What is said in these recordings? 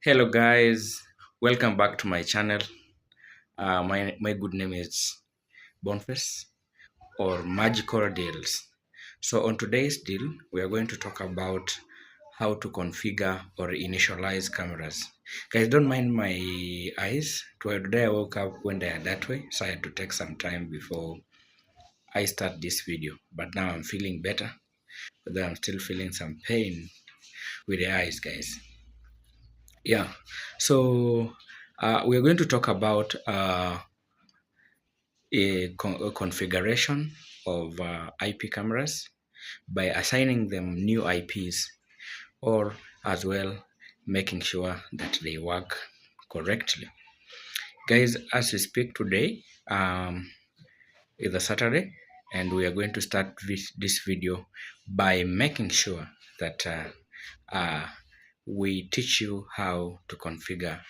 Hello guys, welcome back to my channel. My good name is Boniface or Magical Deals. So on today's deal, we are going to talk about how to configure or initialize cameras. Guys, don't mind my eyes. Today I woke up when they are that way, so I had to take some time before I start this video. But now I'm feeling better, but I'm still feeling some pain with the eyes, guys. Yeah, so we are going to talk about a configuration of IP cameras by assigning them new IPs, or as well making sure that they work correctly. Guys, as we speak today, is a Saturday, and we are going to start this video by making sure that we teach you how to configure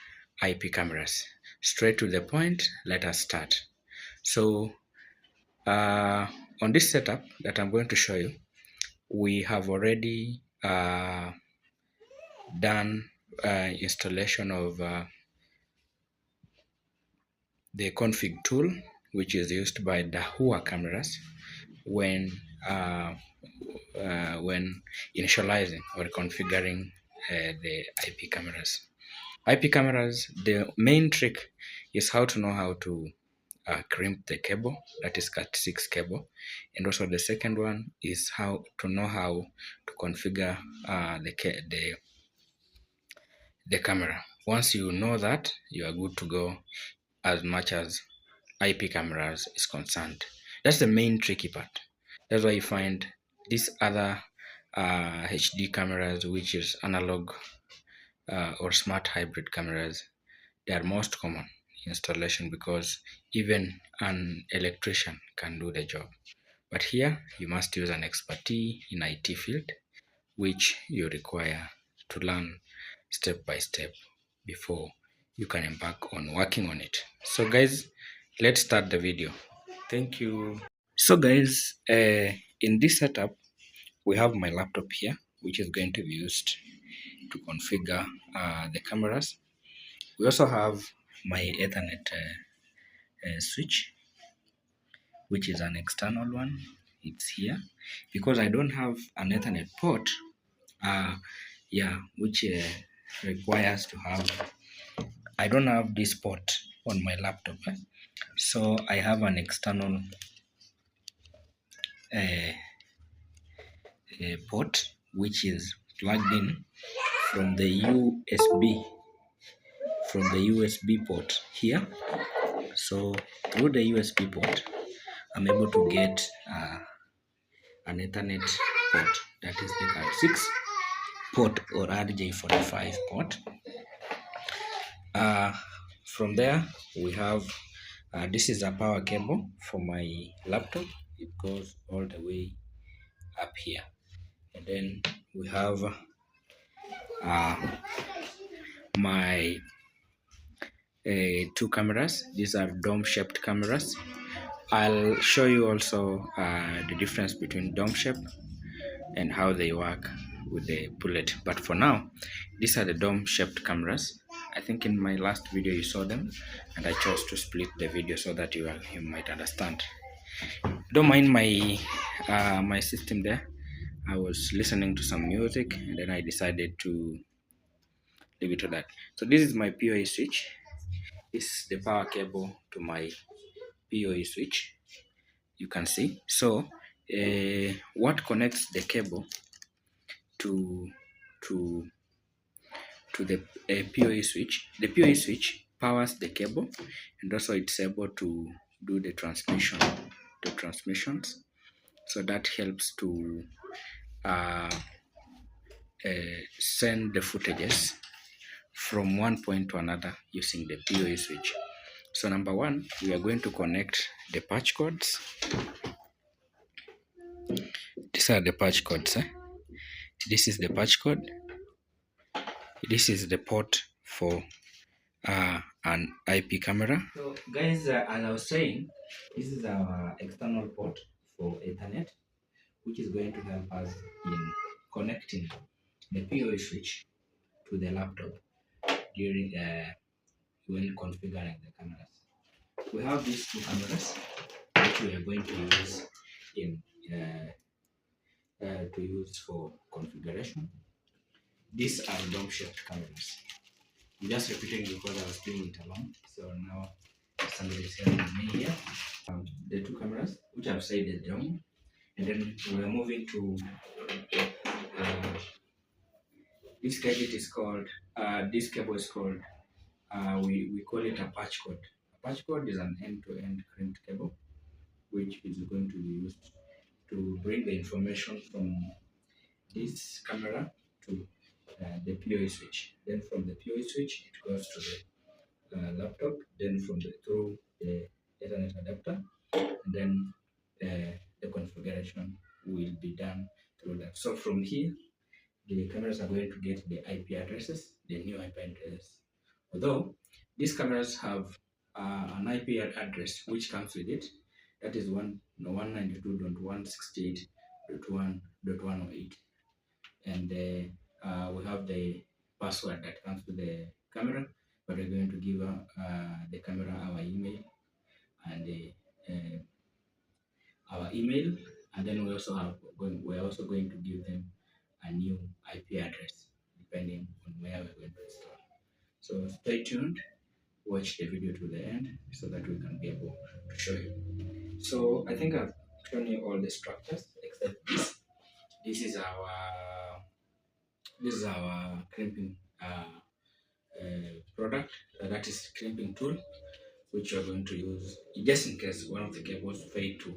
IP cameras. Straight to the point, let us start. So on this setup that I'm going to show you, we have already done installation of the config tool, which is used by the Hua cameras when initializing or configuring the IP cameras. IP cameras, the main trick is how to know how to crimp the cable, that is Cat6 cable, and also the second one is how to know how to configure the camera. Once you know that, you are good to go as much as IP cameras is concerned. That's the main tricky part. That's why you find these other HD cameras, which is analog or smart hybrid cameras, they are most common installation because even an electrician can do the job. But here you must use an expertise in IT field, which you require to learn step by step before you can embark on working on it. So guys, let's start the video. Thank you. So guys, in this setup, we have my laptop here, which is going to be used to configure the cameras. We also have my Ethernet switch, which is an external one. It's here because I don't have an Ethernet port. Which requires to have. I don't have this port on my laptop, so I have an external uh, port which is plugged in from the USB port here. So through the USB port, I'm able to get an Ethernet port, that is the Cat6 port or RJ45 port. From there, we have this is a power cable for my laptop. It goes all the way up here, and then we have my two cameras. These are dome-shaped cameras. I'll show you also the difference between dome shape and how they work with the bullet. But for now, these are the dome-shaped cameras. I think in my last video you saw them, and I chose to split the video so that you might understand. Don't mind my system there. I was listening to some music, and then I decided to leave it to that. So this is my PoE switch. This is the power cable to my PoE switch. You can see. So what connects the cable to to the PoE switch? The PoE switch powers the cable, and also it's able to do the transmissions. So that helps to send the footages from one point to another using the PoE switch. So number one, we are going to connect the patch cords. These are the patch cords. This is the patch cord. This is the port for an IP camera. So guys, as I was saying, this is our external port for Ethernet, which is going to help us in connecting the PoE switch to the laptop. during when configuring the cameras. We have these two cameras which we are going to use in for configuration. These are dome-shaped cameras. I'm just repeating because I was doing it alone. So now somebody is helping me here. The two cameras which I've said is dome, and then we are moving to this gadget is called this cable is called we call it a patch cord. A patch cord is an end-to-end crimped cable which is going to be used to bring the information from this camera to the PoE switch. Then from the PoE switch, it goes to the laptop. Then through the Ethernet adapter, and then the configuration will be done through that. So from here, the cameras are going to get the IP addresses, the new IP address. Although these cameras have an IP address which comes with it, that is 192.168.1.108, and we have the password that comes with the camera, but we're going to give the camera our email and and then we're also going to give them a new IP address depending on where we're going to install. So stay tuned, watch the video to the end so that we can be able to show you. So I think I've shown you all the structures except this. This is our crimping product, that is crimping tool, which we're going to use just in case one of the cables fail to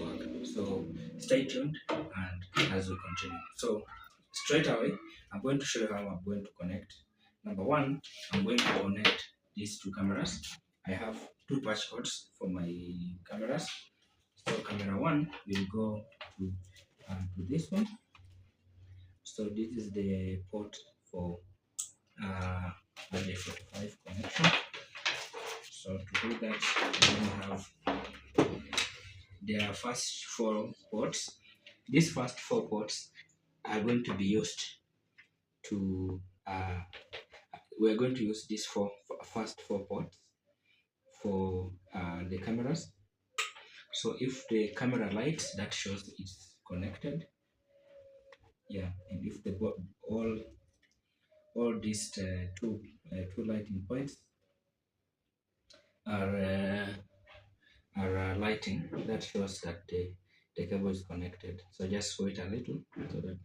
work. So stay tuned and as we continue. So straight away, I'm going to show you how I'm going to connect. Number one, I'm going to connect these two cameras. I have two patch cords for my cameras. So camera one will go to this one. So this is the port for the 45 connection. So to do that, we're going to have their first four ports. These first four ports are going to be used to we're going to use these first four ports for the cameras. So if the camera lights, that shows it's connected. Yeah, and if the all these two lighting points are lighting, that shows that the cable is connected. So just wait a little so that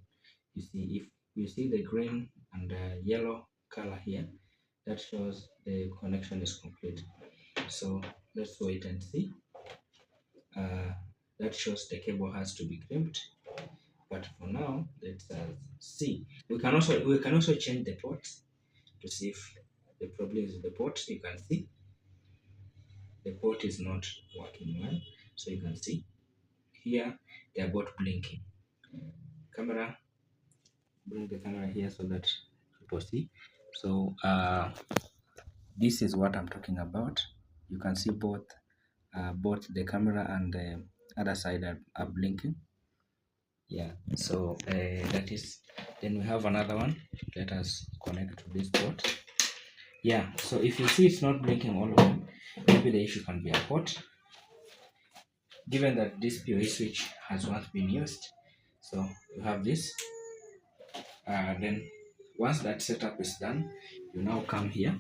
you see, if you see the green and yellow color here, that shows the connection is complete. So let's wait and see. That shows the cable has to be crimped, but for now let's see. We can also change the ports to see if the problem is the port. You can see the port is not working well, so you can see here they are both blinking. Camera, bring the camera here so that people see. So this is what I'm talking about. You can see both the camera and the other side are blinking. Yeah, so that is. Then we have another one. Let us connect to this port. Yeah, so if you see it's not blinking all of them, maybe the issue can be a port, given that this PoE switch has once been used. So you have this. Then once that setup is done, you now come here.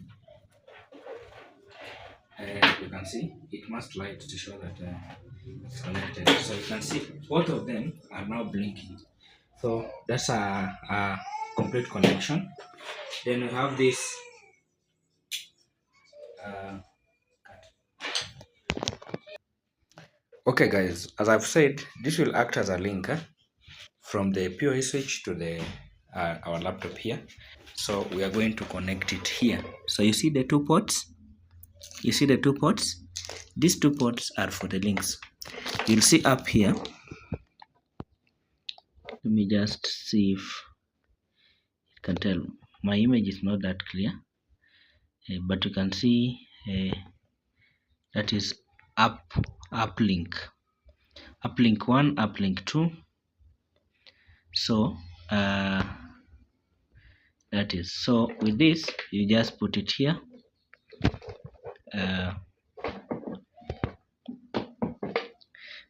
You can see it must light to show that it's connected. So you can see both of them are now blinking. So that's a complete connection. Then we have this okay guys, as I've said, this will act as a link from the PoE switch to the our laptop here. So we are going to connect it here. So you see the two ports? You see the two ports? These two ports are for the links. You'll see up here. Let me just see if you can tell. My image is not that clear, but you can see that is uplink 1, uplink 2. So That is, so with this you just put it here,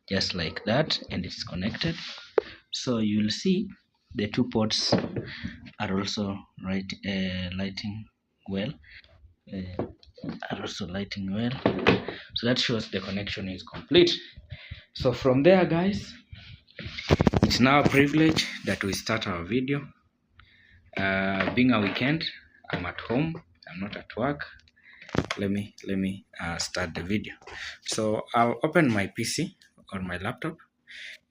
just like that, and it's connected. So you'll see the two ports are also lighting well, are also lighting well. So that shows the connection is complete. So from there, guys, it's now a privilege that we start our video. Being a weekend, I'm at home, I'm not at work. Let me start the video. So I'll open my PC or my laptop,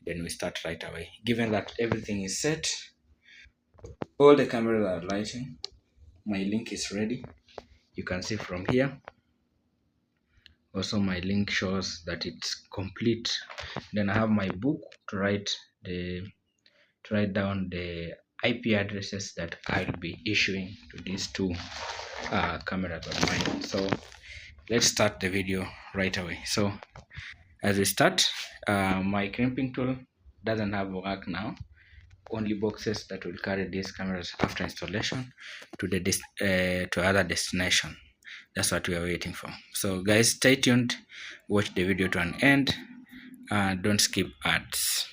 then we start right away. Given that everything is set, all the cameras are lighting, my link is ready. You can see from here. Also my link shows that it's complete. Then I have my book to write down the IP addresses that I'll be issuing to these two cameras of mine. So let's start the video right away. So as we start, my crimping tool doesn't have work now. Only boxes that will carry these cameras after installation to the to other destination. That's what we are waiting for. So guys, stay tuned, watch the video to an end, don't skip ads.